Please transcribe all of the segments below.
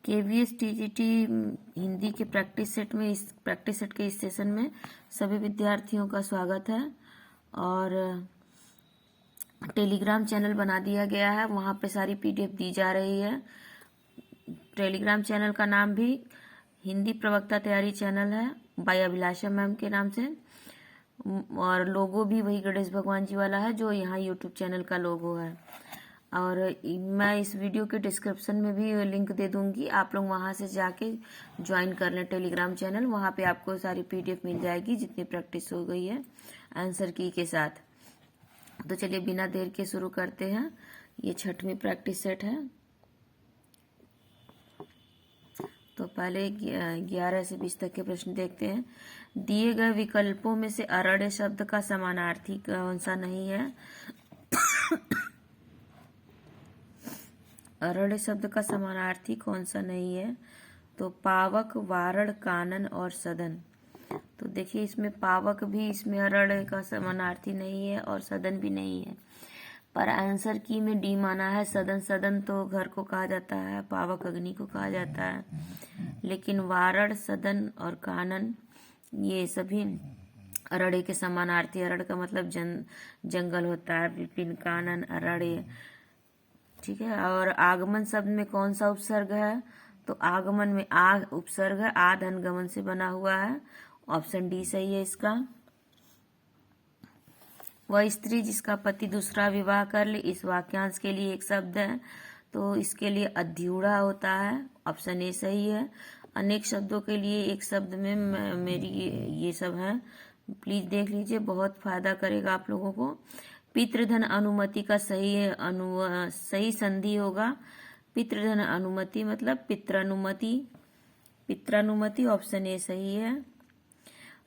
KVS TGT Hindi के practice set के इस सेशन में सभी विद्यार्थियों का स्वागत है। और टेलीग्राम चैनल बना दिया गया है, वहाँ पे सारी PDF दी जा रही है। टेलीग्राम चैनल का नाम भी हिंदी प्रवक्ता तैयारी चैनल है, बाय अभिलाषा मैम के नाम से। और लोगो भी वही गणेश भगवान जी वाला है जो यहाँ YouTube चैनल का लोगो है। और मैं इस वीडियो के डिस्क्रिप्शन में भी लिंक दे दूंगी, आप लोग वहां से जाके ज्वाइन कर लें टेलीग्राम चैनल। वहां पे आपको सारी PDF मिल जाएगी जितनी प्रैक्टिस हो गई है आंसर की के साथ। तो चलिए बिना देर के शुरू करते हैं। ये 6वीं प्रैक्टिस सेट है। तो पहले 11 से 20 तक के प्रश्न देखते हैं। दिए गए विकल्पों में से अरण्य शब्द का समानार्थी कौन सा नहीं है? अरण्य शब्द का समानार्थी कौन सा नहीं है? तो पावक, वारण, कानन और सदन। तो देखिए इसमें पावक भी, इसमें अरण्य का समानार्थी नहीं है और सदन भी नहीं है। पर आंसर की में डी माना है। सदन, सदन तो घर को कहा जाता है, पावक अग्नि को कहा जाता है। लेकिन वारण, सदन और कानन ये सभी अरण्य के समानार्थी। अरण्य का मतलब जंगल होता है। विपिन, कानन, अरण्य, ठीक है। और आगमन शब्द में कौन सा उपसर्ग है? तो आगमन में आ उपसर्ग है, आ धन गमन से बना हुआ है। ऑप्शन डी सही है इसका। वह स्त्री जिसका पति दूसरा विवाह कर ले, इस वाक्यांश के लिए एक शब्द है, तो इसके लिए अध्यूढ़ा होता है। ऑप्शन ए सही है। अनेक शब्दों के लिए एक शब्द में मेरी ये सब है, प्लीज देख लीजिए, बहुत फायदा करेगा आप लोगों को। पितृधन अनुमति का सही संधि होगा पितृधन अनुमति, मतलब पित्रानुमति। पित्रानुमति ऑप्शन ए सही है।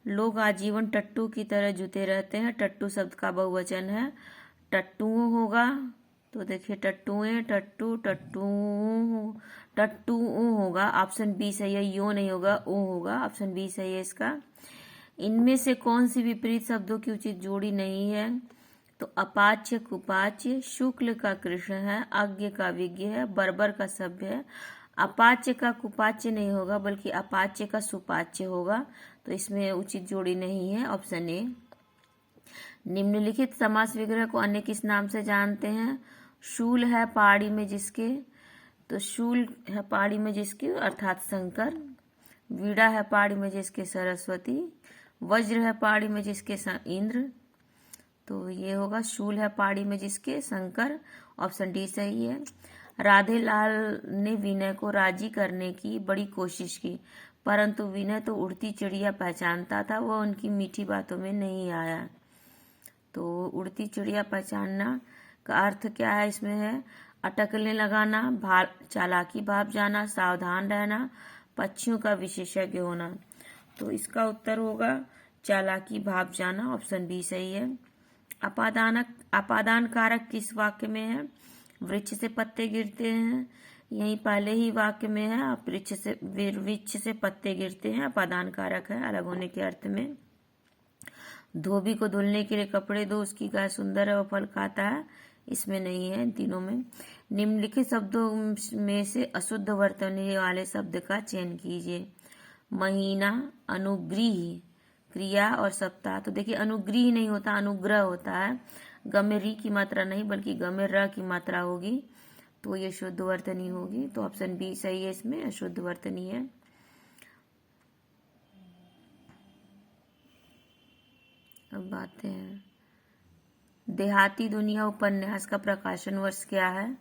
लोग आजीवन टट्टू की तरह जुते रहते हैं, टट्टू शब्द का बहुवचन है, टट्टुओं होगा। तो देखिए टट्टुएं, टट्टू, टट्टुओं होगा। ऑप्शन बी सही है। यो नहीं होगा, ओ होगा। ऑप्शन बी सही है इसका। इनमें से कौन सी विपरीत शब्दों की उचित जोड़ी नहीं है? तो अपाच्य कुपाच्य, शुक्ल का कृष्ण है, अज्ञ का विज्ञ है, बर्बर का सभ्य है। अपाच्य का कुपाच्य नहीं होगा, बल्कि अपाच्य का सुपाच्य होगा। तो इसमें उचित जोड़ी नहीं है। Option A. निम्नलिखित समास विग्रह को अन्य किस नाम से जानते हैं? शूल है पहाड़ी में जिसके, तो शूल है पहाड़ी में जिसके अर्थात शंकर। वीणा है पहाड़ी में जिसके सरस्वती। वज्र है पहाड़ी में जिसके इंद्र। तो ये होगा शूल है पहाड़ी में जिसके शंकर। ऑप्शन डी सही है। राधे लाल ने विनय को राजी करने की बड़ी कोशिश की, परंतु विनय तो उड़ती चिड़िया पहचानता था, वह उनकी मीठी बातों में नहीं आया। तो उड़ती चिड़िया पहचानना का अर्थ क्या है? इसमें है अटकलें लगाना, चालाकी भाप जाना, सावधान रहना, पक्षियों का विशेषज्ञ होना। तो इसका उत्तर होगा चालाकी भाप जाना। ऑप्शन बी सही है। अपादान कारक किस वाक्य में है? वृक्ष से पत्ते गिरते हैं, यही पहले ही वाक्य में है। वृक्ष से पत्ते गिरते हैं, अपादान कारक है अलग होने के अर्थ में। धोबी को धुलने के लिए कपड़े दो, उसकी गाय सुंदर है, वह फल खाता है, इसमें नहीं है इन तीनों में। निम्नलिखित शब्दों में से अशुद्ध वर्तने वाले शब्द का चयन कीजिए। महीना, अनुग्रह, क्रिया और सप्ताह। तो देखिए अनुग्रह नहीं होता, अनुग्रह होता है। ग में री की मात्रा नहीं, बल्कि ग में र की मात्रा होगी, तो ये शुद्ध वर्तनी होगी। तो ऑप्शन बी सही है, इसमें अशुद्ध वर्तनी है। अब आते हैं देहाती दुनिया उपन्यास का प्रकाशन वर्ष क्या है?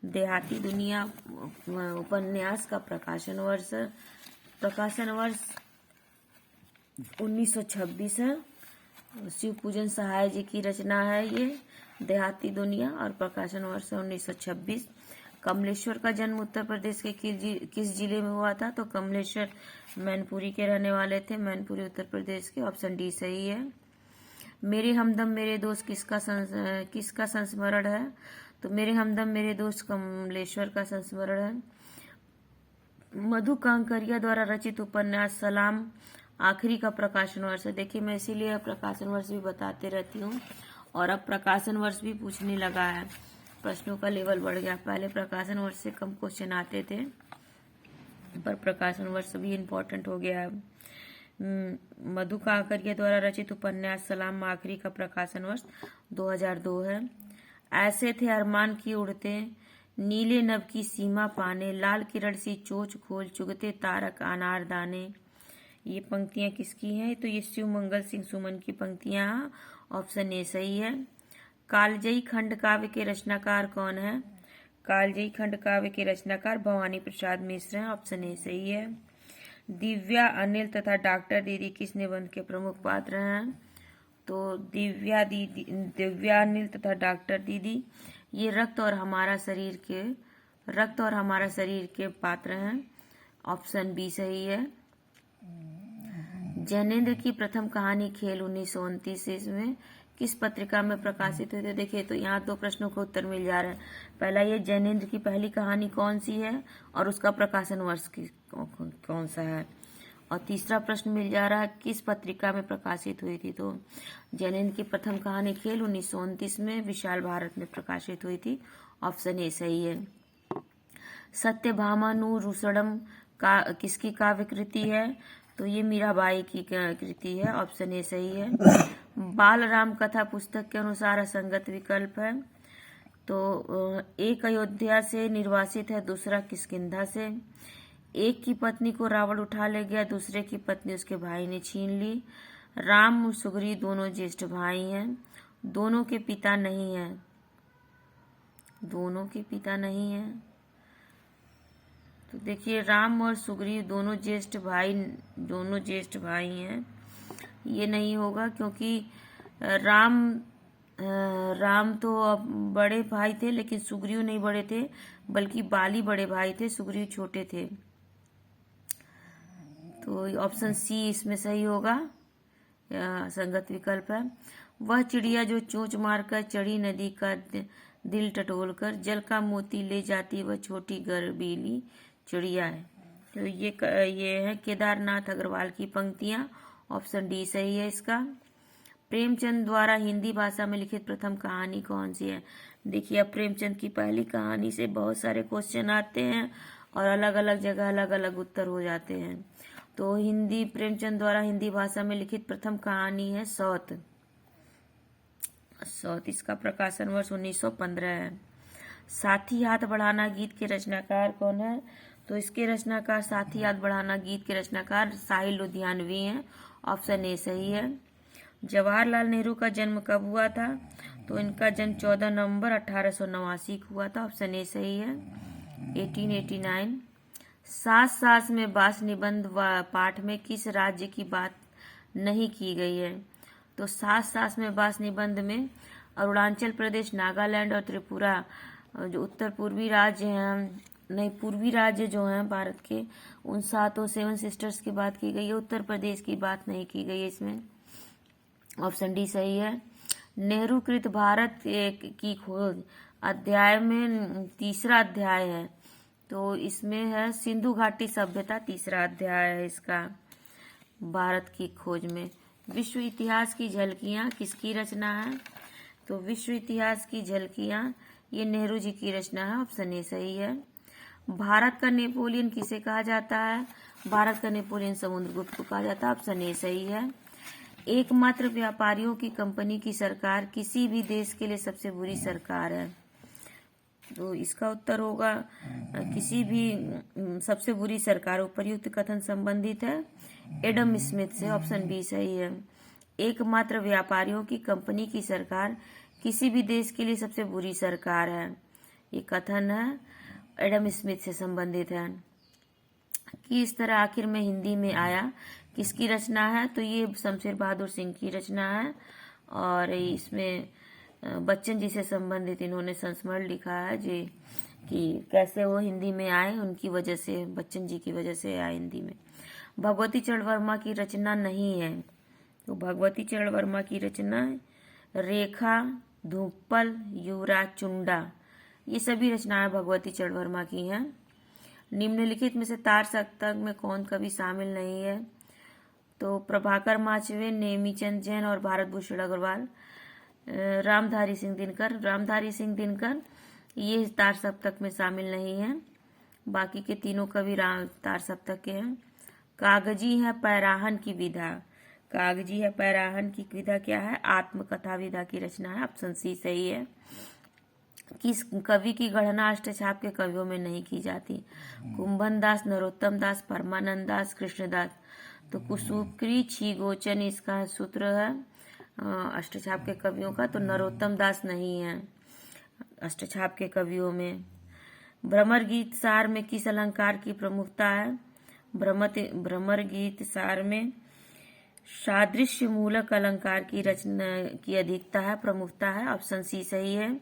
देहाती दुनिया उपन्यास का प्रकाशन वर्ष 1926 है। शिव पूजन सहाय जी की रचना है ये देहाती दुनिया, और प्रकाशन वर्ष 1926। कमलेश्वर का जन्म उत्तर प्रदेश के किस जिले में हुआ था? तो कमलेश्वर मैनपुरी के रहने वाले थे, मैनपुरी उत्तर प्रदेश के। ऑप्शन डी सही है। मेरे हमदम मेरे दोस्त किसका संस्मरण है? तो मेरे हमदम मेरे दोस्त कमलेश्वर का संस्मरण है। मधु कांकरिया द्वारा रचित उपन्यास सलाम आखिरी का प्रकाशन वर्ष है। देखिए मैं इसीलिए प्रकाशन वर्ष भी बताते रहती हूँ, और अब प्रकाशन वर्ष भी पूछने लगा है, प्रश्नों का लेवल बढ़ गया। पहले प्रकाशन वर्ष से कम क्वेश्चन आते थे। पर प्रकाशन वर्ष भी इम्पोर्टेंट हो गया है। मधु काकरिया द्वारा रचित उपन्यास सलाम आखिरी का प्रकाशन वर्ष 2002 है। ऐसे थे अरमान की उड़ते, नीले नभ की सीमा पाने, लाल किरण सी चोच खोल, चुगते तारक अनार दाने। ये पंक्तियां किसकी हैं? तो ये शिव मंगल सिंह सुमन की पंक्तियां। ऑप्शन ए सही है। कालजयी खंड काव्य के रचनाकार कौन है? कालजयी खंड काव्य के रचनाकार भवानी प्रसाद मिश्र हैं। ऑप्शन ए सही है। दिव्या, अनिल तथा डॉक्टर दीदी किस निबंध के प्रमुख पात्र हैं? तो दिव्या, अनिल तथा डॉक्टर दीदी ये रक्त और हमारा शरीर के पात्र हैं। ऑप्शन बी सही है। जैनेन्द्र की प्रथम कहानी खेल 1929 में किस पत्रिका में प्रकाशित हुई थी? देखिए, तो यहाँ 2 प्रश्नों का उत्तर मिल जा रहा है। पहला, ये जैनेन्द्र की पहली कहानी कौन सी है और उसका प्रकाशन वर्ष कौन सा है। और तीसरा प्रश्न मिल जा रहा है किस पत्रिका में प्रकाशित हुई थी। तो जैनेन्द्र की प्रथम कहानी खेल 1929 में विशाल भारत में प्रकाशित हुई थी। ऑप्शन ए सही है। सत्यभामानुरुसड़म का किसकी काव्य कृति है? तो ये मीराबाई की कृति है। ऑप्शन ए सही है। बाल राम कथा पुस्तक के अनुसार असंगत विकल्प है। तो एक अयोध्या से निर्वासित है, दूसरा किष्किंधा से। एक की पत्नी को रावण उठा ले गया, दूसरे की पत्नी उसके भाई ने छीन ली। राम और सुग्रीव दोनों ज्येष्ठ भाई हैं, दोनों के पिता नहीं हैं। तो देखिए, राम और सुग्रीव दोनों ज्येष्ठ भाई हैं। ये नहीं होगा क्योंकि राम तो अब बड़े भाई थे, लेकिन सुग्रीव नहीं बड़े थे, बल्कि बाली बड़े भाई थे, सुग्रीव छोटे थे। तो ऑप्शन सी इसमें सही होगा, संगत विकल्प है। वह चिड़िया जो चोंच मारकर चढ़ी नदी का दिल टटोलकर, जल का मोती ले जाती वह छोटी गर्वीली चिड़िया है। तो ये है केदारनाथ अग्रवाल की पंक्तियां। ऑप्शन डी सही है इसका। प्रेमचंद द्वारा हिंदी भाषा में लिखित प्रथम कहानी कौन सी है? देखिए, अब प्रेमचंद की पहली कहानी से बहुत सारे क्वेश्चन आते हैं और अलग अलग जगह अलग अलग उत्तर हो जाते हैं। तो प्रेमचंद द्वारा हिंदी भाषा में लिखित प्रथम कहानी है सौत। इसका प्रकाशन वर्ष 1915 है। साथी हाथ बढ़ाना गीत के रचनाकार कौन है? तो इसके रचनाकार, साथी हाथ बढ़ाना गीत के रचनाकार साहिल लुधियानवी हैं। ऑप्शन ए सही है। जवाहरलाल नेहरू का जन्म कब हुआ था? तो इनका जन्म 14 नवंबर 1889 को हुआ था। ऑप्शन ए सही है, 1889। सास सास में बास निबंध पाठ में किस राज्य की बात नहीं की गई है? तो सास सास में बास निबंध में अरुणाचल प्रदेश, नागालैंड और त्रिपुरा जो उत्तर पूर्वी राज्य हैं, पूर्वी राज्य जो हैं भारत के, उन 7 सिस्टर्स की बात की गई है। उत्तर प्रदेश की बात नहीं की गई है इसमें। ऑप्शन डी सही है। नेहरू कृत भारत की खोज अध्याय में तीसरा अध्याय है, तो इसमें है सिंधु घाटी सभ्यता, तीसरा अध्याय है इसका भारत की खोज में। विश्व इतिहास की झलकियां किसकी रचना है? तो विश्व इतिहास की झलकियां ये नेहरू जी की रचना है। ऑप्शन ए सही है। भारत का नेपोलियन किसे कहा जाता है? भारत का नेपोलियन समुद्रगुप्त को कहा जाता है। ऑप्शन ए सही है। एकमात्र व्यापारियों की कंपनी की सरकार किसी भी देश के लिए सबसे बुरी सरकार है, तो इसका उत्तर होगा किसी भी सबसे बुरी सरकार। उपर्युक्त कथन संबंधित है एडम स्मिथ से। ऑप्शन बी सही है। एकमात्र व्यापारियों की कंपनी की सरकार किसी भी देश के लिए सबसे बुरी सरकार है, ये कथन है एडम स्मिथ से संबंधित है। कि इस तरह आखिर में हिंदी में आया किसकी रचना है? तो ये शमशेर बहादुर सिंह की रचना है और इसमें बच्चन जी से संबंधित इन्होंने संस्मरण लिखा है जी कि कैसे वो हिंदी में आए, उनकी वजह से, बच्चन जी की वजह से आए हिंदी में। भगवती चरण वर्मा की रचना नहीं है, तो भगवती चरण वर्मा की रचना रेखा, धूपल, युवराज चुंडा, ये सभी रचनाएं भगवती चरण वर्मा की हैं। निम्नलिखित में से तार सप्तक में कौन कवि शामिल नहीं है? तो प्रभाकर माचवे, नेमीचंद जैन और भारत भूषण अग्रवाल। रामधारी सिंह दिनकर ये तार सप्तक में शामिल नहीं है। बाकी के तीनों कवि राम तार सप्तक के हैं। कागजी है पैराहन की विधा, कागजी है पैराहन की विधा क्या है? आत्मकथा विधा की रचना है। ऑप्शन सी सही है। किस कवि की गणना अष्टछाप के कवियों में नहीं की जाती? कुंभन दास, नरोत्तम दास, परमानंद दास, कृष्णदास। तो कुसुक्री छिगोचन इसका सूत्र है अष्टछाप के कवियों का। तो नरोत्तम दास नहीं है अष्टछाप के कवियों में। भ्रमर गीत सार में किस अलंकार की प्रमुखता है? भ्रमर गीत सार में सादृश्य मूलक अलंकार की रचना की अधिकता है, प्रमुखता है। ऑप्शन सी सही है।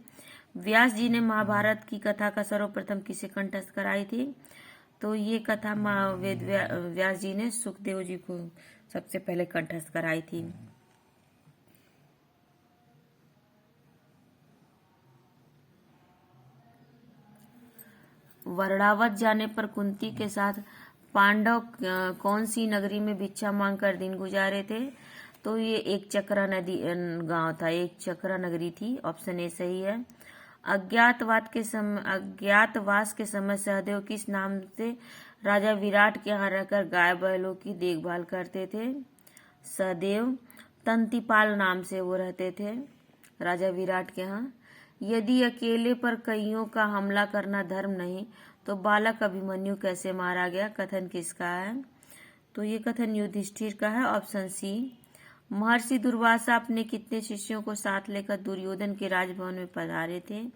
व्यास जी ने महाभारत की कथा का सर्वप्रथम किसे कंठस्थ कराई थी? तो ये कथा वेद व्यास जी ने सुखदेव जी को सबसे पहले कंठस्थ कराई थी। वर्णावत जाने पर कुंती के साथ पांडव कौन सी नगरी में भिक्षा मांगकर दिन गुजारे थे? तो ये एक चक्रा नदी गांव था, एक चक्रा नगरी थी। ऑप्शन ए सही है। अज्ञातवास के समय सहदेव किस नाम से राजा विराट के यहाँ रहकर गाय बैलों की देखभाल करते थे? सहदेव तंतिपाल नाम से वो रहते थे राजा विराट के यहाँ। यदि अकेले पर कईयों का हमला करना धर्म नहीं तो बालक अभिमन्यु कैसे मारा गया? कथन किसका है? तो ये कथन युधिष्ठिर का है। Option C. महर्षि दुर्वासा अपने कितने शिष्यों को साथ लेकर दुर्योधन के राजभवन में पधारे थे?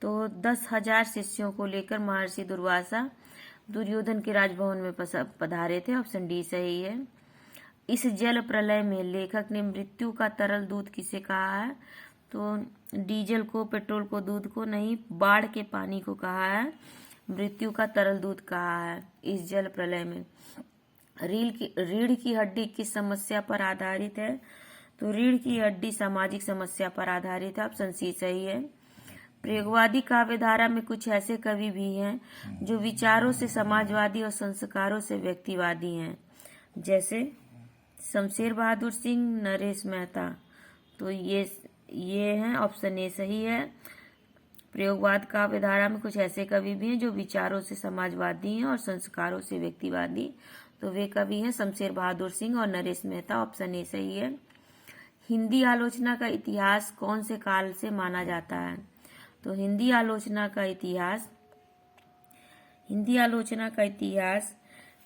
तो 10,000 शिष्यों को लेकर महर्षि दुर्वासा दुर्योधन के राजभवन में पधारे थे। ऑप्शन डी सही है। इस जल प्रलय में लेखक ने मृत्यु का तरल दूध किसे कहा है? तो डीजल को, पेट्रोल को, दूध को नहीं, बाढ़ के पानी को कहा है मृत्यु का तरल दूध कहा है इस जल प्रलय में। रीढ़ की हड्डी किस समस्या पर आधारित है? तो रीढ़ की हड्डी सामाजिक समस्या पर आधारित है। ऑप्शन सी सही है। प्रयोगवादी काव्यधारा में कुछ ऐसे कवि भी हैं जो विचारों से समाजवादी और संस्कारों से व्यक्तिवादी हैं, जैसे शमशेर बहादुर सिंह, नरेश मेहता। तो ये हैं। ऑप्शन ए सही है। प्रयोगवाद काव्यधारा में कुछ ऐसे कवि भी हैं जो विचारों से समाजवादी हैं और संस्कारों से व्यक्तिवादी। तो वे कवि हैं शमशेर बहादुर सिंह और नरेश मेहता। ऑप्शन ए सही है। हिंदी आलोचना का इतिहास कौन से काल से माना जाता है? तो हिंदी आलोचना का इतिहास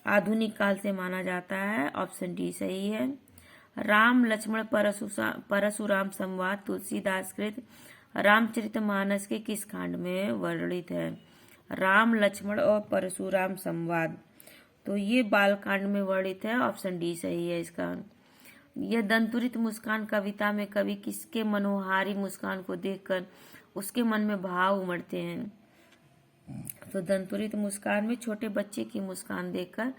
आधुनिक काल से माना जाता है। ऑप्शन डी सही है। राम लक्ष्मण परशुराम संवाद तुलसीदास कृत रामचरितमानस के किस कांड में वर्णित है? राम लक्ष्मण और परशुराम संवाद, तो ये बालकांड में वर्णित है। ऑप्शन डी सही है इसका। यह दंतुरित मुस्कान कविता में कवि किसके मनोहारी मुस्कान को देखकर उसके मन में भाव उमड़ते हैं? तो दंतुरित मुस्कान में छोटे बच्चे की मुस्कान देखकर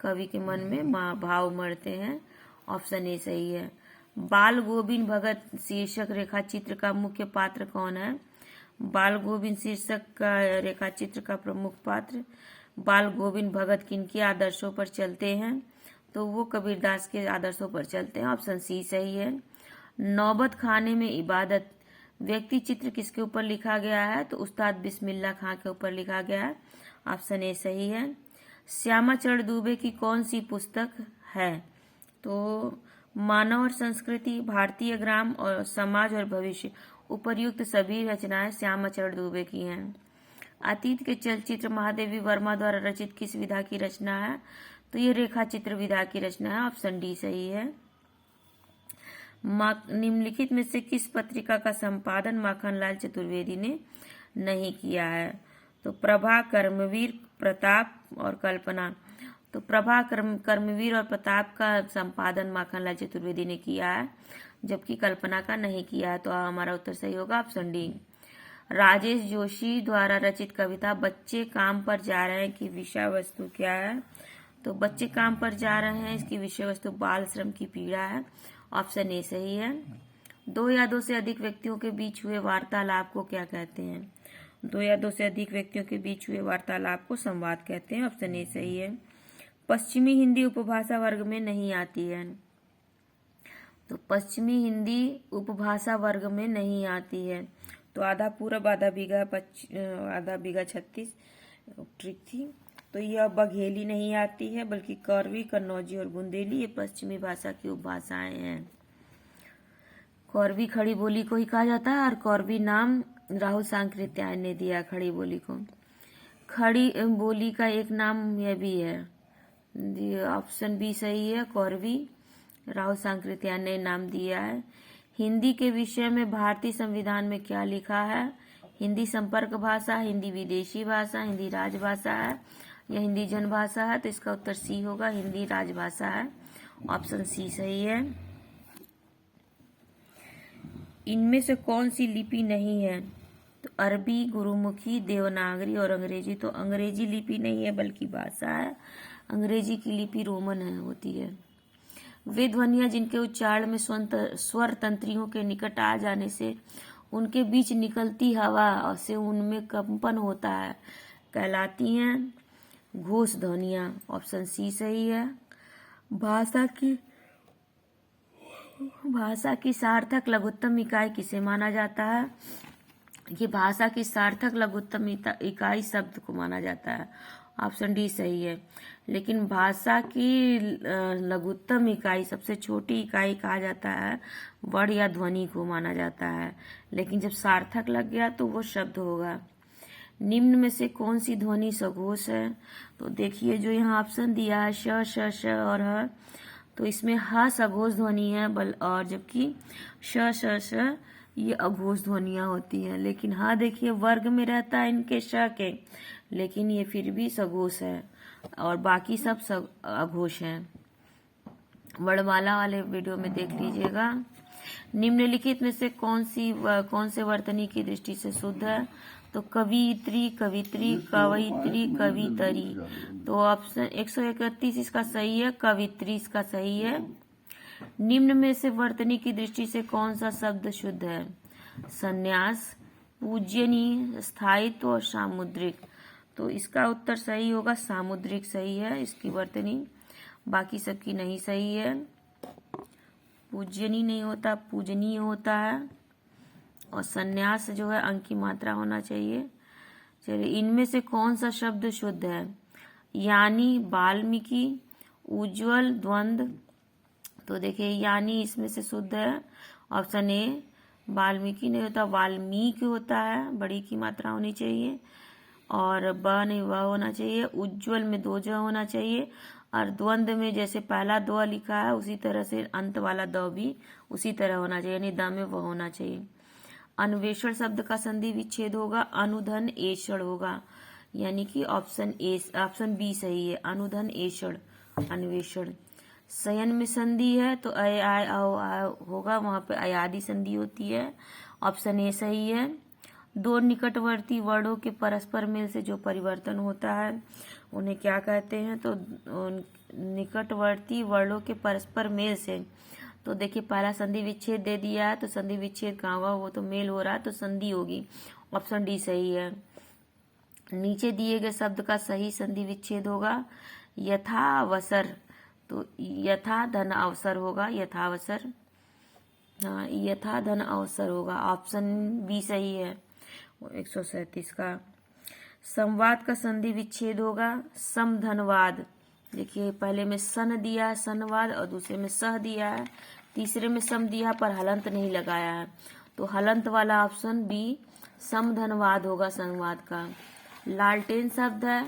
कवि के मन में भाव उमड़ते हैं। ऑप्शन ए सही है। बाल गोविंद भगत शीर्षक रेखाचित्र का मुख्य पात्र कौन है? बाल गोविंद शीर्षक का रेखाचित्र का प्रमुख पात्र बाल गोविंद भगत किनके आदर्शों पर चलते हैं? तो वो कबीरदास के आदर्शों पर चलते हैं। ऑप्शन सी सही है। नौबत खाने में इबादत व्यक्ति चित्र किसके ऊपर लिखा गया है? तो उस्ताद बिस्मिल्लाह खां के ऊपर लिखा गया है। ऑप्शन ए सही है। श्यामाचरण दुबे की कौन सी पुस्तक है? तो मानव और संस्कृति, भारतीय ग्राम और समाज और भविष्य, उपर्युक्त सभी रचनाएं श्यामाचरण दुबे की हैं। अतीत के चलचित्र महादेवी वर्मा द्वारा रचित किस विधा की रचना है? तो ये रेखा चित्र विधा की रचना है। ऑप्शन डी सही है। निम्नलिखित में से किस पत्रिका का संपादन माखनलाल चतुर्वेदी ने नहीं किया है? तो प्रभा, कर्मवीर, प्रताप और कल्पना। तो प्रभा, कर्मवीर और प्रताप का संपादन माखनलाल चतुर्वेदी ने किया है, जबकि कल्पना का नहीं किया है। तो हमारा उत्तर सही होगा ऑप्शन डी। राजेश जोशी द्वारा रचित कविता बच्चे काम पर जा रहे हैं की विषय वस्तु क्या है? तो बच्चे काम पर जा रहे हैं इसकी विषय वस्तु बाल श्रम की पीड़ा है। ऑप्शन ए सही है। दो या दो से अधिक व्यक्तियों के बीच हुए वार्तालाप को क्या कहते हैं? दो या दो से अधिक व्यक्तियों के बीच हुए वार्तालाप को संवाद कहते हैं। ऑप्शन ए सही है। पश्चिमी हिंदी उपभाषा वर्ग में नहीं आती है। तो पश्चिमी हिंदी उपभाषा वर्ग में नहीं आती है। तो आधा पूरब, आधा बीघा 36 ट्रिक थी। तो यह बघेली नहीं आती है, बल्कि कौरवी, कन्नौजी और बुंदेली ये पश्चिमी भाषा की उपभाषाएं हैं। कौरवी खड़ी बोली को ही कहा जाता है और कौरवी नाम राहुल सांकृत्यायन ने दिया खड़ी बोली को। खड़ी बोली का एक नाम यह भी है, ऑप्शन बी सही है, कौरवी, राहुल सांकृत्यायन ने नाम दिया है। हिंदी के विषय में भारतीय संविधान में क्या लिखा है? हिंदी संपर्क भाषा, हिंदी विदेशी भाषा, हिंदी राजभाषा है या हिंदी जनभाषा है? तो इसका उत्तर सी होगा, हिंदी राजभाषा है, ऑप्शन सी सही है। इनमें से कौन सी लिपि नहीं है? तो अरबी, गुरुमुखी, देवनागरी और अंग्रेजी। तो अंग्रेजी लिपि नहीं है बल्कि भाषा है। अंग्रेजी की लिपि रोमन है होती है। वे ध्वनियां जिनके उच्चारण में स्वर तंत्रियों के निकट आ जाने से उनके बीच निकलती हवा से उनमें कंपन होता है कहलाती हैं घोष ध्वनियां, ऑप्शन सी सही है। भाषा की सार्थक लघुत्तम इकाई किसे माना जाता है? ये भाषा की सार्थक लघुत्तम इकाई शब्द को माना जाता है, ऑप्शन डी सही है। लेकिन भाषा की लघुत्तम इकाई, सबसे छोटी इकाई कहा जाता है वर्ण या ध्वनि को माना जाता है, लेकिन जब सार्थक लग गया तो वो शब्द होगा। निम्न में से कौन सी ध्वनि सघोष है? तो देखिए जो यहाँ ऑप्शन दिया है श, श, श और ह, तो इसमें ह सघोष ध्वनि है और जबकि श, श, श ये अघोष ध्वनियां होती हैं। लेकिन हाँ देखिए वर्ग में रहता है इनके श के, लेकिन ये फिर भी सघोष है और बाकी सब अघोष हैं। वर्णमाला वाले वीडियो में देख लीजिएगा। निम्नलिखित में से कौन से वर्तनी की दृष्टि से शुद्ध है? तो कवित्री, कवित्री, कवयित्री, कवितरी। तो ऑप्शन 131 इसका सही है, कवित्री इसका सही है। निम्न में से वर्तनी की दृष्टि से कौन सा शब्द शुद्ध है? संन्यास, पूज्यनीय, स्थायित्व और सामुद्रिक। तो इसका उत्तर सही होगा, सामुद्रिक सही है इसकी वर्तनी, बाकी सबकी नहीं सही है। पूज्यनीय नहीं होता, पूजनीय होता है और संन्यास जो है अंक की मात्रा होना चाहिए। चलिए इनमें से कौन सा शब्द शुद्ध है? यानी, वाल्मीकि, उज्ज्वल, द्वंद्व। तो देखिए यानी इसमें से शुद्ध है, ऑप्शन ए। वाल्मीकि नहीं होता, वाल्मीकि होता है, बड़ी की मात्रा होनी चाहिए और ब नहीं व होना चाहिए। उज्ज्वल में 2 ज होना चाहिए और द्वंद्व में जैसे पहला द लिखा है उसी तरह से अंत वाला द भी उसी तरह होना चाहिए, यानी द में व होना चाहिए। अन्वेषण शब्द का संधि विच्छेद होगा, अनुधन एषण होगा, यानी कि ऑप्शन बी सही है, अनुधन एषण, अन्वेषण। शयन में संधि है तो अय आय होगा, वहां पे अयादि संधि होती है, ऑप्शन ए सही है। 2 निकटवर्ती वर्णों के परस्पर मेल से जो परिवर्तन होता है उन्हें क्या कहते हैं? तो निकटवर्ती वर्णों के परस्पर मेल से, तो देखिए पहला संधि विच्छेद दे दिया है तो संधि विच्छेद कहाँ होगा? वो तो मेल हो रहा है तो संधि होगी, ऑप्शन डी सही है। नीचे दिए गए शब्द का सही संधि विच्छेद होगा यथावसर, तो यथा धन अवसर होगा, यथावसर, हाँ यथा धन अवसर होगा, ऑप्शन बी सही है 137 का। संवाद का संधि विच्छेद होगा समधनवाद। देखिए पहले में सन दिया है संवाद और दूसरे में सह दिया है, तीसरे में सम दिया पर हलंत नहीं लगाया है, तो हलंत वाला ऑप्शन बी समधनवाद होगा संवाद का। लालटेन शब्द है,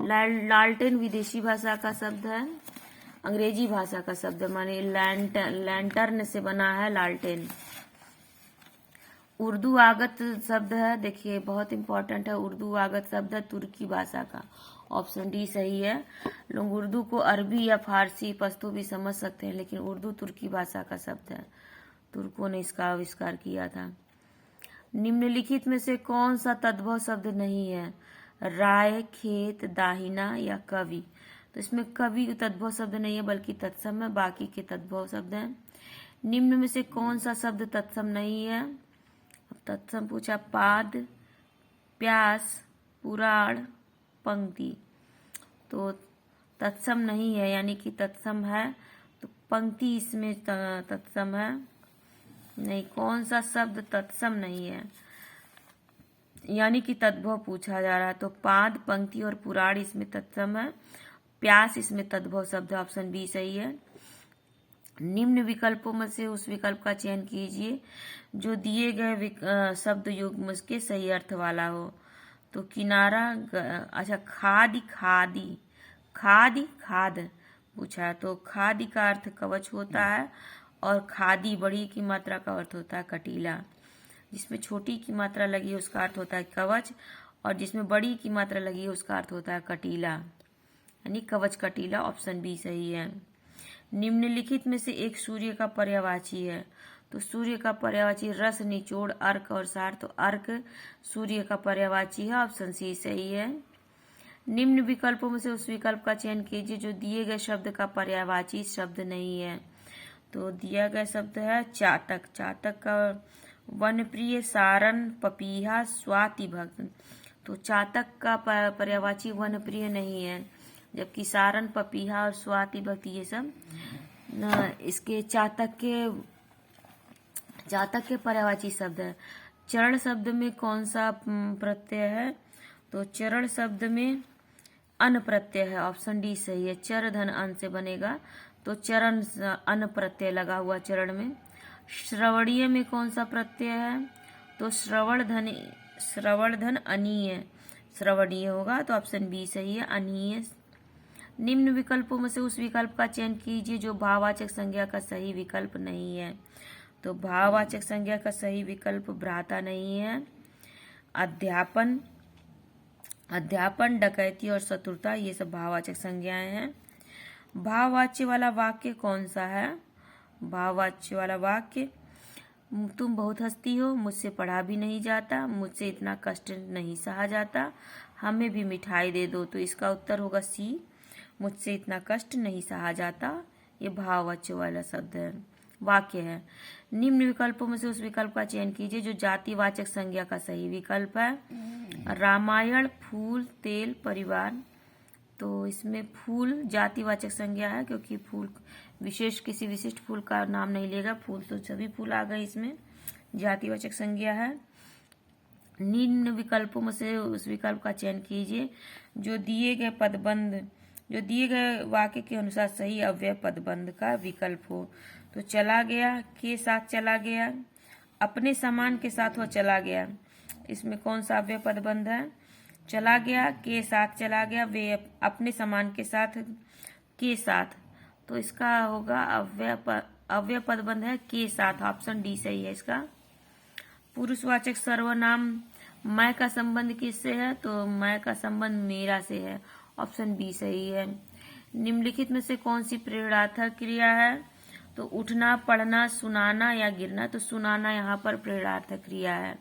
लालटेन विदेशी भाषा का शब्द है, अंग्रेजी भाषा का शब्द माने लैंटर्न से बना है लालटेन। उर्दू आगत शब्द है, देखिए बहुत इंपॉर्टेंट है, उर्दू आगत शब्द है तुर्की भाषा का, ऑप्शन डी सही है। लोग उर्दू को अरबी या फारसी, पश्तो भी समझ सकते हैं, लेकिन उर्दू तुर्की भाषा का शब्द है, तुर्कों ने इसका आविष्कार किया था। निम्नलिखित में से कौन सा तद्भव शब्द नहीं है? राय, खेत, दाहिना या कवि। तो इसमें कवि तद्भव शब्द नहीं है बल्कि तत्सम है, बाकी के तद्भव शब्द हैं। निम्न में से कौन सा शब्द तत्सम नहीं है? तत्सम पूछा, पाद, प्यास, पुराण, पंक्ति। तो तत्सम नहीं है, यानी कि तत्सम है तो पंक्ति इसमें तत्सम है नहीं। कौन सा शब्द तत्सम नहीं है? यानी कि तद्भव पूछा जा रहा है। तो पाद, पंक्ति और पुराण इसमें तत्सम है। प्यास इसमें तद्भव शब्द है, ऑप्शन बी सही है। निम्न विकल्पों में से उस विकल्प का चयन कीजिए जो दिए गए शब्द युग्म के सही अर्थ वाला हो। तो किनारा, अच्छा, खादी, खादी, खादी, खाद पूछा है। तो खादी का अर्थ कवच होता है और खादी बड़ी की मात्रा का अर्थ होता है कटीला। जिसमें छोटी की मात्रा लगी है उसका अर्थ होता है कवच, और जिसमें बड़ी की मात्रा लगी है उसका अर्थ होता है कटीला, यानी कवच कटीला, ऑप्शन बी सही है। निम्नलिखित में से एक सूर्य का पर्यायवाची है। तो सूर्य का पर्यायवाची रस, निचोड़, अर्क और सार। तो अर्क सूर्य का पर्यायवाची है, ऑप्शन सी सही है। निम्न विकल्पों में से उस विकल्प का चयन कीजिए जो दिए गए शब्द का पर्यायवाची शब्द नहीं है। तो दिया गया शब्द है चातक। चातक का वनप्रिय, सारन, पपीहा, स्वाति भक्त। तो चातक का पर्यायवाची वनप्रिय नहीं है, जबकि सारन, पपीहा और स्वाति भक्त ये सब इसके चातक के पर्यायवाची शब्द है। चरण शब्द में कौन सा प्रत्यय है? तो चरण शब्द में अन प्रत्यय है, ऑप्शन डी सही है। चर धन अन से बनेगा, तो चरण अन प्रत्यय लगा हुआ चरण में। श्रवणीय में कौन सा प्रत्यय है? तो श्रवण धन अनीय, श्रवणीय होगा, तो ऑप्शन बी सही है, अनीय। निम्न विकल्पों में से उस विकल्प का चयन कीजिए जो भाववाचक संज्ञा का सही विकल्प नहीं है। तो भाववाचक संज्ञा का सही विकल्प भ्राता नहीं है। अध्यापन, डकैती और शत्रुता ये सब भाववाचक संज्ञाएं हैं। भाववाच्य वाला वाक्य कौन सा है? भाववाच्य वाला वाक्य, तुम बहुत हंसती हो, मुझसे पढ़ा भी नहीं जाता, मुझसे इतना कष्ट नहीं सहा जाता, हमें भी मिठाई दे दो। तो इसका उत्तर होगा सी, मुझसे इतना कष्ट नहीं सहा जाता। ये भाववाच्य वाला शब्द है, वाक्य है। निम्न विकल्पों में से उस विकल्प का चयन कीजिए जो जातिवाचक संज्ञा का सही विकल्प है। रामायण, फूल, तेल, परिवार। तो इसमें फूल जातिवाचक संज्ञा है, क्योंकि फूल किसी विशिष्ट फूल का नाम नहीं लेगा, फूल तो सभी फूल आ गए, इसमें जातिवाचक संज्ञा है। निम्न विकल्पों में से उस विकल्प का चयन कीजिए जो दिए गए वाक्य के अनुसार सही अव्यय पदबंध का विकल्प हो। तो चला गया के साथ चला गया, अपने सामान के साथ वह चला गया, इसमें कौन सा अव्यय पदबंध है? चला गया के साथ चला गया, वे अपने सामान के साथ के साथ। तो इसका होगा अव्यय पदबंध है के साथ, ऑप्शन डी सही है इसका। पुरुषवाचक सर्वनाम मैं का संबंध किससे है? तो मैं का संबंध मेरा से है, ऑप्शन बी सही है। निम्नलिखित में से कौन सी प्रेरणार्थक क्रिया है? तो उठना, पढ़ना, सुनाना या गिरना। तो सुनाना यहाँ पर प्रेरणार्थक क्रिया है,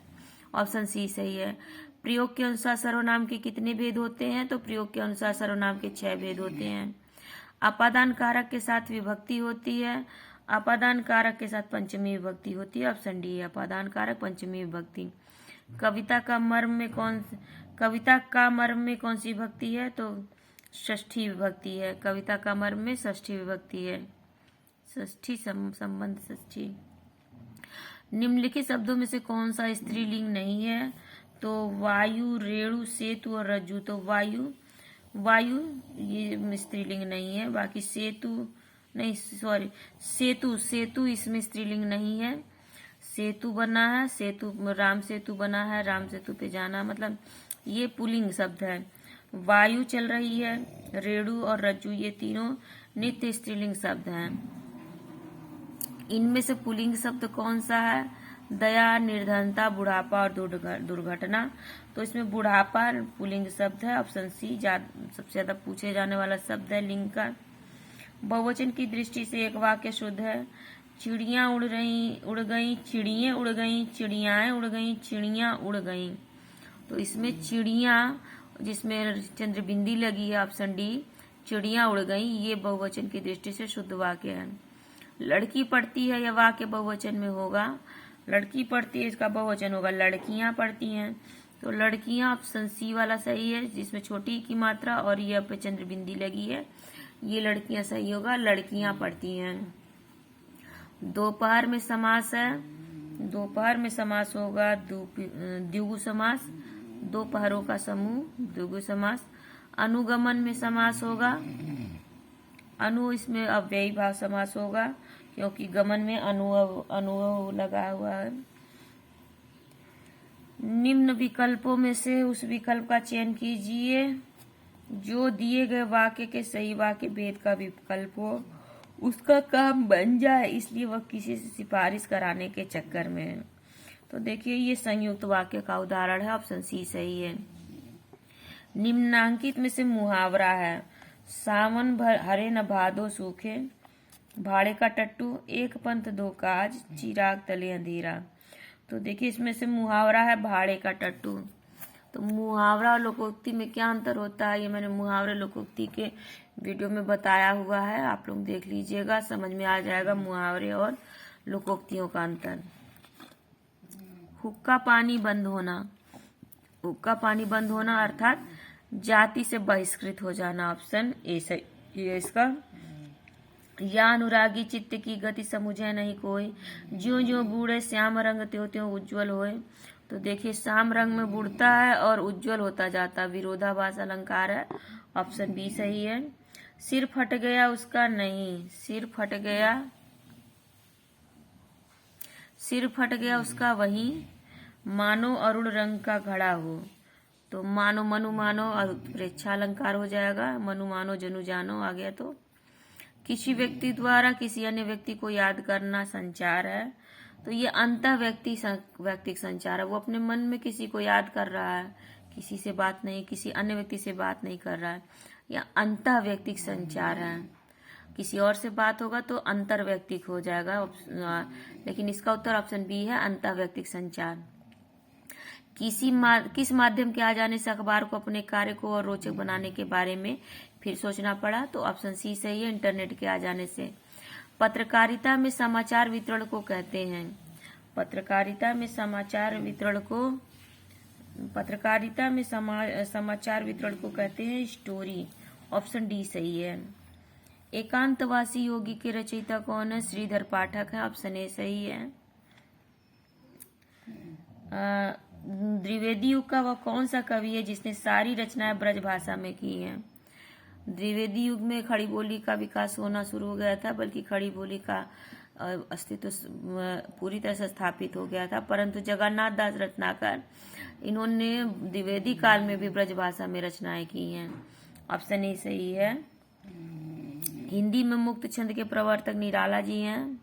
ऑप्शन सी सही है। प्रयोग के अनुसार सर्वनाम के कितने भेद होते हैं? तो प्रयोग के अनुसार सर्वनाम के 6 भेद होते हैं। अपादान कारक के साथ विभक्ति होती है, अपादान कारक के साथ पंचमी विभक्ति होती है, ऑप्शन डी है, अपादान कारक पंचमी विभक्ति। कविता का मर्म में कौन सी विभक्ति है? तो षष्ठी विभक्ति है। कविता का मर्म में षष्ठी विभक्ति है, षष्ठी संबंध षष्ठी। निम्नलिखित शब्दों में से कौन सा स्त्रीलिंग नहीं है? तो वायु, रेणु, सेतु और रज्जु। तो वायु ये स्त्रीलिंग नहीं है, बाकी सेतु इसमें स्त्रीलिंग नहीं है। सेतु बना है, राम सेतु बना है, राम सेतु पे जाना, मतलब ये पुल्लिंग शब्द है। वायु चल रही है, रेणु और रज्जु ये तीनों नित्य स्त्रीलिंग शब्द हैं। इनमें से पुल्लिंग शब्द कौन सा है? दया, निर्धनता, बुढ़ापा और दुर्घटना। तो इसमें बुढ़ापा पुल्लिंग शब्द है, ऑप्शन सी सबसे ज्यादा पूछे जाने वाला शब्द है लिंग का। बहुवचन की दृष्टि से एक वाक्य शुद्ध है। चिड़ियां उड़ गई, चिड़ियां उड़ गई, चिड़ियाएं उड़ गई, चिड़ियां उड़ गई। तो इसमें चिड़ियां जिसमें चंद्रबिंदी लगी है, ऑप्शन डी, चिड़ियां उड़ गई, ये बहुवचन की दृष्टि से शुद्ध वाक्य है। लड़की पढ़ती है, यह वाक्य बहुवचन में होगा। लड़की पढ़ती है, इसका बहुवचन होगा लड़कियां पढ़ती हैं। तो लड़कियां ऑप्शन सी वाला सही है, जिसमें छोटी की मात्रा और यह पे चंद्रबिंदी लगी है, ये लड़कियां सही होगा, लड़कियां पढ़ती हैं। दोपहर में समास है, दोपहर में समास होगा द्विगु समास, दो पहरों का समूह, द्विगु समास। अनुगमन में समास होगा, अनु इसमें अव्ययी भाव समास होगा क्योंकि गमन में अनु लगा हुआ है। निम्न विकल्पों में से उस विकल्प का चयन कीजिए जो दिए गए वाक्य के सही वाक्य भेद का विकल्प हो, उसका काम बन जाए, इसलिए वह किसी से सिफारिश कराने के चक्कर में है। तो देखिए ये संयुक्त वाक्य का उदाहरण है, ऑप्शन सी सही है। निम्नांकित में से मुहावरा है, सावन भर हरे न भादो सूखे, भाड़े का टट्टू, एक पंथ दो काज, चिराग तले अंधेरा। तो देखिए इसमें से मुहावरा है भाड़े का टट्टू। तो मुहावरा और लोकोक्ति में क्या अंतर होता है, ये मैंने मुहावरे लोकोक्ति के वीडियो में बताया हुआ है, आप लोग देख लीजिएगा, समझ में आ जाएगा मुहावरे और लोकोक्तियों का अंतर। हुक्का पानी बंद होना, हुक्का पानी बंद होना अर्थात जाति से बहिष्कृत हो जाना, ऑप्शन ए सही है इसका। या अनुरागी चित्त की गति समुझे नहीं कोई, ज्यों ज्यों बूढ़े श्याम रंग त्यों त्यों उज्ज्वल होए। तो देखिए श्याम रंग में बुढ़ता है और उज्ज्वल होता जाता, विरोधाभास अलंकार है, ऑप्शन बी सही है। सिर फट गया उसका नहीं, सिर फट गया उसका वही, मानो अरुण रंग का घड़ा हो। तो मानो मनु मानो और उत्प्रेक्षा अलंकार हो जाएगा, मनु मानो जनु जानो आ गया। तो किसी व्यक्ति द्वारा किसी अन्य व्यक्ति को याद करना संचार है, तो ये अंतः व्यक्तिक संचार है, वो अपने मन में किसी को याद कर रहा है, किसी से बात नहीं, किसी अन्य व्यक्ति से बात नहीं कर रहा है, यह अंतः व्यक्तिक संचार है। किसी और से बात होगा तो अंतर व्यक्तिक हो जाएगा, लेकिन इसका उत्तर ऑप्शन बी है, अंतः व्यक्तिक संचार। किस माध्यम के आ जाने से अखबार को अपने कार्य को और रोचक बनाने के बारे में फिर सोचना पड़ा, तो ऑप्शन सी सही है, इंटरनेट के आ जाने से। पत्रकारिता में समाचार वितरण को कहते हैं, पत्रकारिता में समाचार वितरण को कहते हैं स्टोरी, ऑप्शन डी सही है। एकांतवासी योगी के रचयिता कौन है, श्रीधर पाठक है, ऑप्शन ए सही है। द्विवेदी युग का वह कौन सा कवि है जिसने सारी रचनाएं ब्रज भाषा में की हैं। द्विवेदी युग में खड़ी बोली का विकास होना शुरू हो गया था, बल्कि खड़ी बोली का अस्तित्व पूरी तरह से स्थापित हो गया था, परंतु जगन्नाथ दास रत्नाकर इन्होंने द्विवेदी काल में भी ब्रज भाषा में रचनाएं की हैं, ऑप्शन ए सही है। हिंदी में मुक्त छंद के प्रवर्तक निराला जी हैं।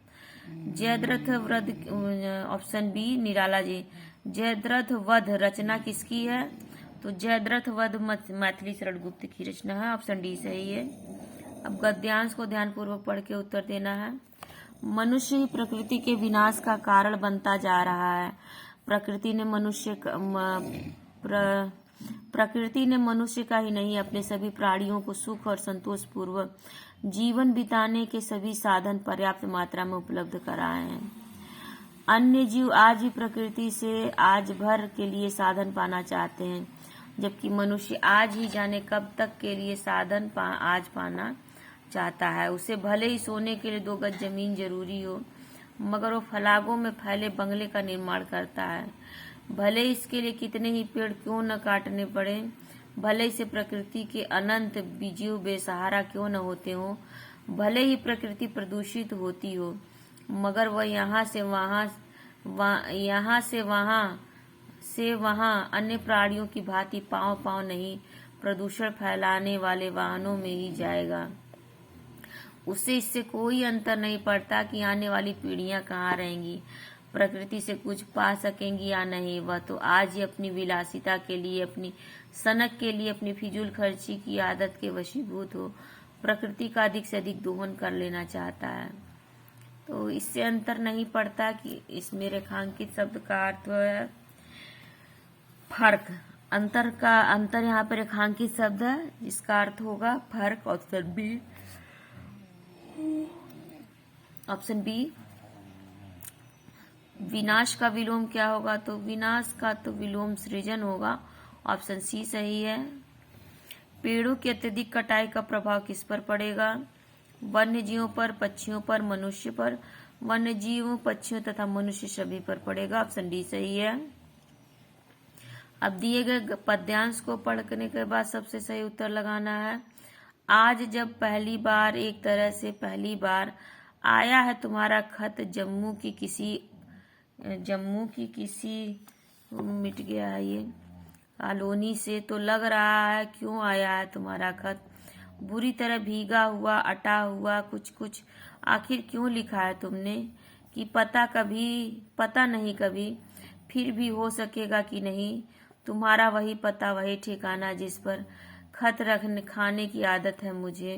जयद्रथ वध, ऑप्शन बी निराला जी। जयद्रथ वध रचना किसकी है, तो जयद्रथ वध मैथिली शरण गुप्त की रचना है, ऑप्शन डी सही है। अब गद्यांश को ध्यानपूर्वक पढ़ के उत्तर देना है। मनुष्य ही प्रकृति के विनाश का कारण बनता जा रहा है। प्रकृति ने मनुष्य का ही नहीं, अपने सभी प्राणियों को सुख और संतोष पूर्वक जीवन बिताने के सभी साधन पर्याप्त मात्रा में उपलब्ध कराए हैं। अन्य जीव आज ही प्रकृति से आज भर के लिए साधन पाना चाहते हैं, जबकि मनुष्य आज ही जाने कब तक के लिए साधन आज पाना चाहता है। उसे भले ही सोने के लिए 2 गज जमीन जरूरी हो, मगर वो फलागों में फैले बंगले का निर्माण करता है। भले इसके लिए कितने ही पेड़ क्यों न काटने पड़े, भले से प्रकृति के अनंत बीजीव बेसहारा क्यों न होते हो, भले ही प्रकृति प्रदूषित होती हो, मगर वह यहाँ से वहाँ अन्य प्राणियों की भांति पांव नहीं, प्रदूषण फैलाने वाले वाहनों में ही जाएगा। उसे इससे कोई अंतर नहीं पड़ता कि आने वाली पीढ़ियां कहाँ रहेंगी, प्रकृति से कुछ पा सकेंगी या नहीं। वह तो आज ही अपनी विलासिता के लिए, अपनी सनक के लिए, अपनी फिजूल खर्ची की आदत के वशीभूत हो प्रकृति का अधिक से अधिक दोहन कर लेना चाहता है। तो इससे अंतर नहीं पड़ता कि इसमें रेखांकित शब्द का अर्थ है फर्क। अंतर यहाँ पे रेखांकित शब्द है जिसका अर्थ होगा फर्क, ऑप्शन बी। विनाश का विलोम क्या होगा, तो विनाश का तो विलोम सृजन होगा, ऑप्शन सी सही है। पेड़ों की अत्यधिक कटाई का प्रभाव किस पर पड़ेगा, वन्य जीवों पर, पक्षियों पर, मनुष्य पर। वन्य जीवों, पक्षियों तथा मनुष्य सभी पर पड़ेगा, ऑप्शन डी सही है। अब दिए गए पद्यांश को पढ़ने के बाद सबसे सही उत्तर लगाना है। आज जब पहली बार एक तरह से पहली बार आया है तुम्हारा खत जम्मू की किसी मिट गया है ये कॉलोनी से, तो लग रहा है क्यों आया है तुम्हारा खत बुरी तरह भीगा हुआ अटा हुआ कुछ कुछ, आखिर क्यों लिखा है तुमने कि पता नहीं कभी फिर भी हो सकेगा कि नहीं, तुम्हारा वही पता वही ठिकाना जिस पर खत खाने की आदत है मुझे।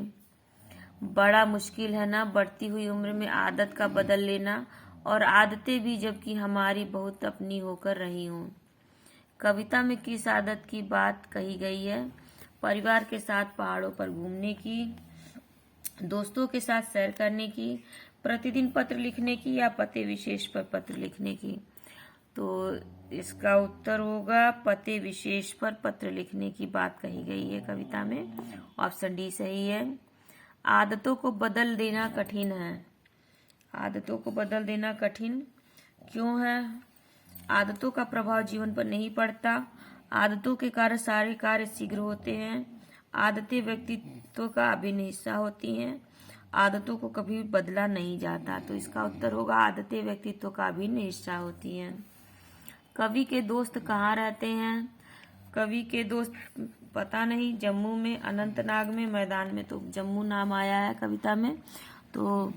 बड़ा मुश्किल है ना बढ़ती हुई उम्र में आदत का बदल लेना, और आदतें भी जबकि हमारी बहुत अपनी होकर रही हूँ। कविता में किस आदत की बात कही गई है? परिवार के साथ पहाड़ों पर घूमने की, दोस्तों के साथ सैर करने की, प्रतिदिन पत्र लिखने की, या पते विशेष पर पत्र लिखने की। तो इसका उत्तर होगा पते विशेष पर पत्र लिखने की बात कही गई है कविता में। ऑप्शन डी सही है। आदतों को बदल देना कठिन है। आदतों को बदल देना कठिन क्यों है? आदतों का प्रभाव जीवन पर नहीं पड़ता। आदतों के कारण सारे कार्य शीघ्र होते हैं। आदतें व्यक्तित्व का अभिन्न हिस्सा होती हैं। आदतों को कभी बदला नहीं जाता। तो इसका उत्तर होगा आदतें व्यक्तित्व का अभिन्न हिस्सा होती हैं। कवि के दोस्त कहाँ रहते हैं? कवि के दोस्त पता नहीं, जम्मू में, अनंतनाग में, मैदान में। तो जम्मू नाम आया है कविता में, तो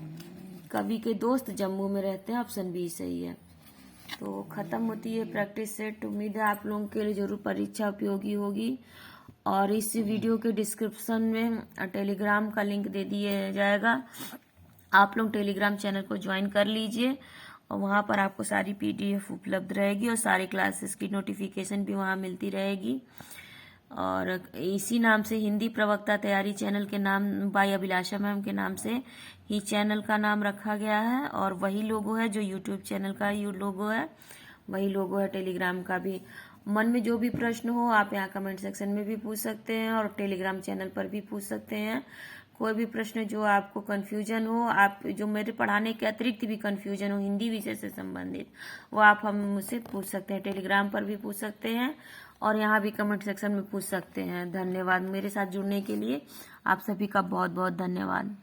कवि के दोस्त जम्मू में रहते हैं। ऑप्शन बी सही है। तो खत्म होती है प्रैक्टिस सेट। उम्मीद है आप लोगों के लिए जरूर परीक्षा उपयोगी होगी। और इस वीडियो के डिस्क्रिप्शन में टेलीग्राम का लिंक दे दिया जाएगा। आप लोग टेलीग्राम चैनल को ज्वाइन कर लीजिए और वहाँ पर आपको सारी PDF उपलब्ध रहेगी और सारी क्लासेस की नोटिफिकेशन भी वहाँ मिलती रहेगी। और इसी नाम से हिंदी प्रवक्ता तैयारी चैनल के नाम बाई अभिलाषा मैम के नाम से ही चैनल का नाम रखा गया है। और वही लोगो है जो यूट्यूब चैनल का लोगो है, वही लोगो है टेलीग्राम का भी। मन में जो भी प्रश्न हो आप यहाँ कमेंट सेक्शन में भी पूछ सकते हैं और टेलीग्राम चैनल पर भी पूछ सकते हैं। कोई भी प्रश्न जो आपको कंफ्यूजन हो, आप जो मेरे पढ़ाने के अतिरिक्त भी कंफ्यूजन हो हिंदी विषय से संबंधित, वो आप हम मुझसे पूछ सकते हैं। टेलीग्राम पर भी पूछ सकते हैं और यहाँ भी कमेंट सेक्शन में पूछ सकते हैं। धन्यवाद मेरे साथ जुड़ने के लिए। आप सभी का बहुत बहुत धन्यवाद।